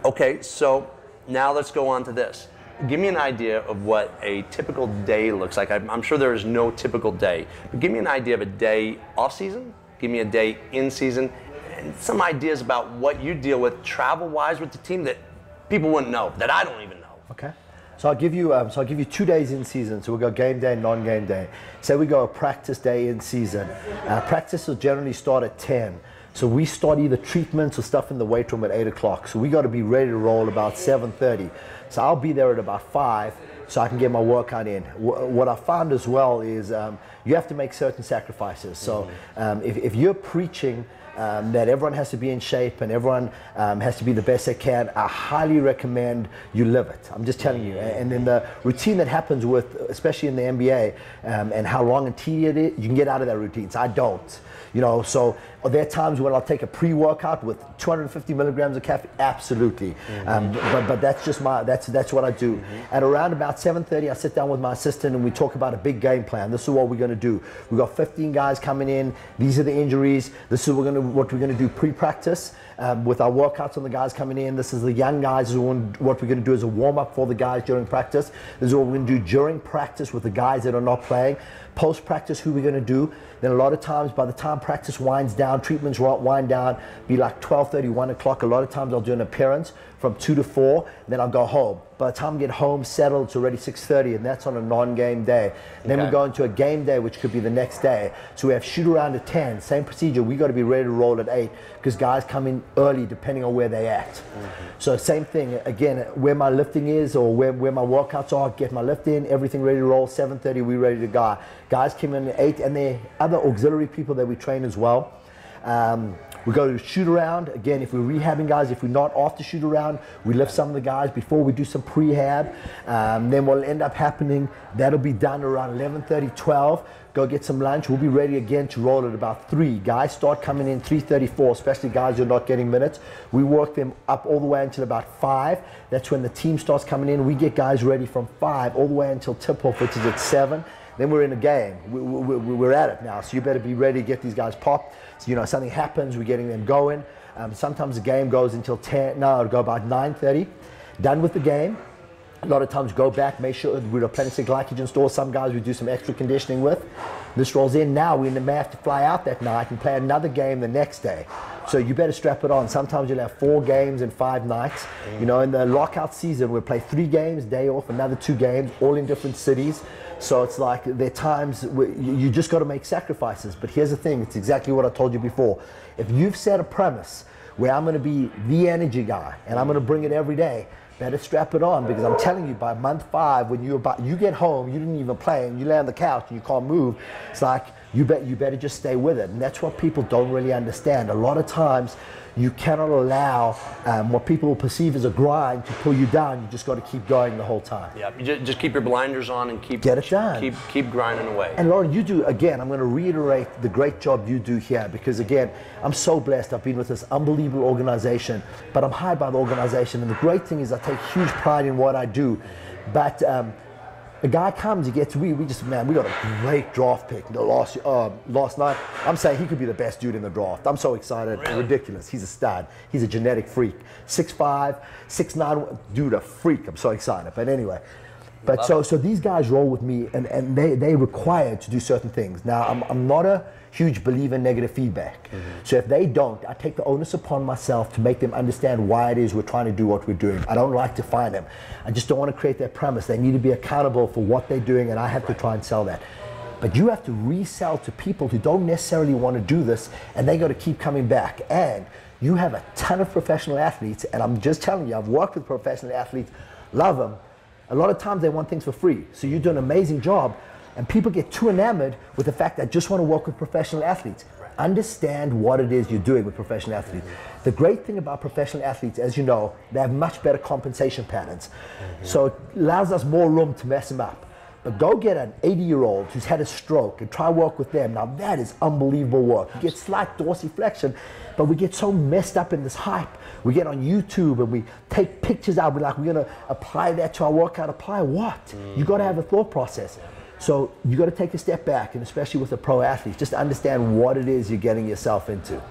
Okay, so now let's go on to this. Give me an idea of what a typical day looks like. I'm sure there is no typical day, but give me an idea of a day off season, give me a day in season, and some ideas about what you deal with travel-wise with the team that people wouldn't know, that I don't even know. Okay. So I'll give you 2 days in season. So we'll go game day, non-game day. Say we go a practice day in season. Practice will generally start at 10. So we start either treatments or stuff in the weight room at 8 o'clock. So we got to be ready to roll about 7:30. So I'll be there at about 5 so I can get my workout in. What I found as well is you have to make certain sacrifices. So if you're preaching that everyone has to be in shape and everyone has to be the best they can, I highly recommend you live it. I'm just telling you. And then the routine that happens with, especially in the NBA, and how long and tedious it is, you can get out of that routine. So I don't. You know, so are there times when I'll take a pre-workout with 250 milligrams of caffeine? Absolutely. But that's just that's what I do. At around about 7:30, I sit down with my assistant and we talk about a big game plan. This is what we're going to do. We've got 15 guys coming in. These are the injuries. This is what we're going to do pre-practice with our workouts on the guys coming in. This is the young guys. What we're going to do is a warm-up for the guys during practice. This is what we're going to do during practice with the guys that are not playing. Post-practice, who we're going to do. Then a lot of times, by the time practice winds down, treatments wind down, be like 12:30, 1 o'clock. A lot of times I'll do an appearance from 2 to 4, then I'll go home. By the time I get home, settled, it's already 6:30, and that's on a non-game day. Then we go into a game day, which could be the next day. So we have shoot around at 10, same procedure. We got to be ready to roll at 8 because guys come in early depending on where they're at. So same thing, again, where my lifting is or where my workouts are, get my lift in, everything ready to roll, 7:30, we ready to go. Guys come in at 8, and there are other auxiliary people that we train as well. We go to shoot around. Again, if we're rehabbing guys, if we're not after shoot around, we lift some of the guys before we do some prehab. Then what'll end up happening, that'll be done around 11:30, 12. Go get some lunch. We'll be ready again to roll at about 3. Guys start coming in 3:34, especially guys who are not getting minutes. We work them up all the way until about 5. That's when the team starts coming in. We get guys ready from 5 all the way until tip-off, which is at 7. Then we're in a game. We're at it now. So you better be ready to get these guys popped. So, you know, something happens, we're getting them going. Sometimes the game goes until 10, no, it'll go about 9:30. Done with the game. A lot of times go back, make sure we replenish the glycogen store. Some guys we do some extra conditioning with. This rolls in. Now we may have to fly out that night and play another game the next day. So you better strap it on. Sometimes you'll have 4 games in 5 nights. You know, in the lockout season, we'll play 3 games, day off, another 2 games, all in different cities. So it's like there are times where you just got to make sacrifices. But here's the thing, it's exactly what I told you before. If you've set a premise where I'm going to be the energy guy and I'm going to bring it every day, better strap it on, because I'm telling you, by month 5, when you get home, you didn't even play, and you lay on the couch and you can't move, it's like you better just stay with it. And that's what people don't really understand. A lot of times you cannot allow what people will perceive as a grind to pull you down. You just got to keep going the whole time. Yeah, you just keep your blinders on and get it done. Keep grinding away. And Lauren, you do, again, I'm going to reiterate the great job you do here, because again, I'm so blessed. I've been with this unbelievable organization, but I'm hired by the organization. And the great thing is I take huge pride in what I do. But a guy comes, he gets, we got a great draft pick last night. I'm saying he could be the best dude in the draft. I'm so excited. Really? Ridiculous. He's a stud. He's a genetic freak. 6'5", 6'9", dude, a freak. I'm so excited. But anyway, but so these guys roll with me, and they're required to do certain things. Now, I'm not a huge believer in negative feedback. So if they don't, I take the onus upon myself to make them understand why it is we're trying to do what we're doing. I don't like to fine them. I just don't want to create that premise. They need to be accountable for what they're doing, and I have to try and sell that. But you have to resell to people who don't necessarily want to do this, and they got to keep coming back. And you have a ton of professional athletes, and I'm just telling you, I've worked with professional athletes, love them. A lot of times they want things for free. So you do an amazing job. And people get too enamored with the fact that I just want to work with professional athletes. Understand what it is you're doing with professional athletes. The great thing about professional athletes, as you know, they have much better compensation patterns. So it allows us more room to mess them up. But go get an 80-year-old who's had a stroke and try work with them. Now that is unbelievable work. You get slight dorsiflexion, but we get so messed up in this hype. We get on YouTube and we take pictures out. We're like, we're going to apply that to our workout. Apply what? You got to have a thought process. So you got to take a step back, and especially with a pro athlete, just understand what it is you're getting yourself into.